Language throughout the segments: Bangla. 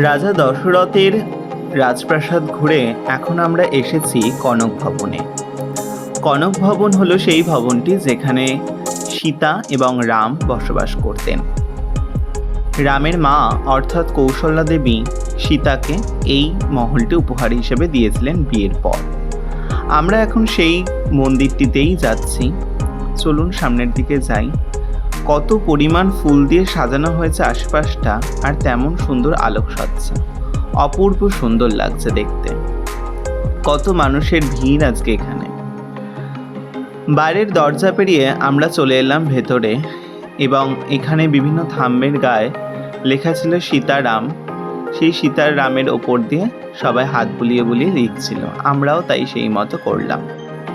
রাজা দশরথের রাজপ্রাসাদ ঘুরে এখন আমরা এসেছি কনক ভবনে। কনক ভবন হলো সেই ভবনটি যেখানে সীতা এবং রাম বসবাস করতেন। রামের মা অর্থাৎ কৌশল্যা দেবী সীতাকে এই মহলটি উপহার হিসেবে দিয়েছিলেন বিয়ের পর। আমরা এখন সেই মন্দিরটিতেই যাচ্ছি। চলুন সামনের দিকে যাই। কত পরিমাণ ফুল দিয়ে সাজানো হয়েছে আশপাশটা, আর তেমন সুন্দর আলোকসজ্জা, অপূর্ব সুন্দর লাগছে দেখতে। কত মানুষের ভিড় আজকে এখানে। বাইরের দরজা পেরিয়ে আমরা চলে এলাম ভেতরে, এবং এখানে বিভিন্ন থাম্বের গায়ে লেখা ছিল সীতারাম। সেই সীতারামের ওপর দিয়ে সবাই হাত বুলিয়ে বুলিয়ে লিখছিল, আমরাও তাই সেই মতো করলাম।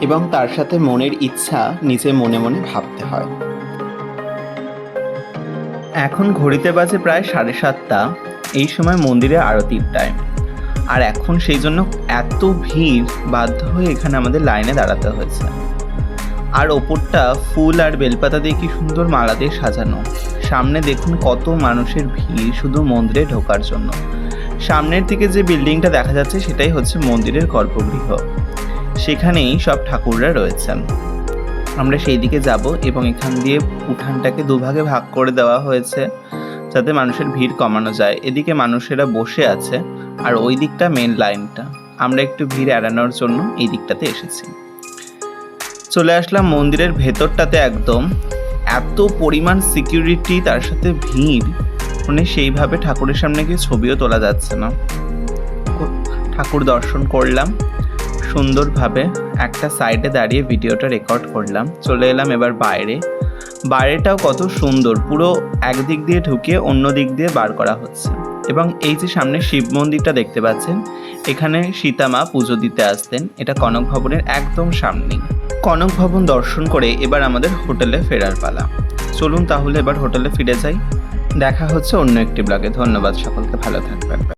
এবং তার সাথে মনের ইচ্ছা নিজে মনে মনে ভাবতে হয়। এখন ঘড়িতে বাজে প্রায় 7:30। এই সময় মন্দিরে আরতির টাইম, আর এখন সেই জন্য এত ভিড়, বাধ্য হয়ে এখানে আমাদের লাইনে দাঁড়াতে হয়েছে। আর ওপরটা ফুল আর বেলপাতা দিয়ে কি সুন্দর মালা দিয়ে সাজানো। সামনে দেখুন কত মানুষের ভিড় শুধু মন্দিরে ঢোকার জন্য। সামনের দিকে যে বিল্ডিংটা দেখা যাচ্ছে সেটাই হচ্ছে মন্দিরের গর্ভগৃহ, সেখানেই সব ঠাকুররা রয়েছেন। আমরা সেই দিকে যাব, এবং এখান দিয়ে উঠানটাকে দুভাগে ভাগ করে দেওয়া হয়েছে যাতে মানুষের ভিড় কমানো যায়। এদিকে মানুষেরা বসে আছে, আর ওই দিকটা মেন লাইনটা। আমরা একটু ভিড় এড়ানোর জন্য এই দিকটাতে এসেছি। চলে আসলাম মন্দিরের ভেতরটাতে। একদম এত পরিমাণ সিকিউরিটি, তার সাথে ভিড়, মানে সেইভাবে ঠাকুরের সামনে গিয়ে ছবিও তোলা যাচ্ছে না। ঠাকুর দর্শন করলাম সুন্দরভাবে, একটা সাইডে দাঁড়িয়ে ভিডিওটা রেকর্ড করলাম। চলে এলাম এবার বাইরে। বাইরেটাও কত সুন্দর, পুরো একদিক দিয়ে ঢুকিয়ে অন্য দিক দিয়ে বার করা হচ্ছে। এবং এই যে সামনে শিব মন্দিরটা দেখতে পাচ্ছেন, এখানে সীতা মা পুজো দিতে আসতেন। এটা কনক ভবনের একদম সামনেই। কনক ভবন দর্শন করে এবার আমাদের হোটেলে ফেরার পালা। চলুন তাহলে এবার হোটেলে ফিরে যাই। দেখা হচ্ছে অন্য একটি ব্লগে। ধন্যবাদ সকলকে, ভালো থাকবেন।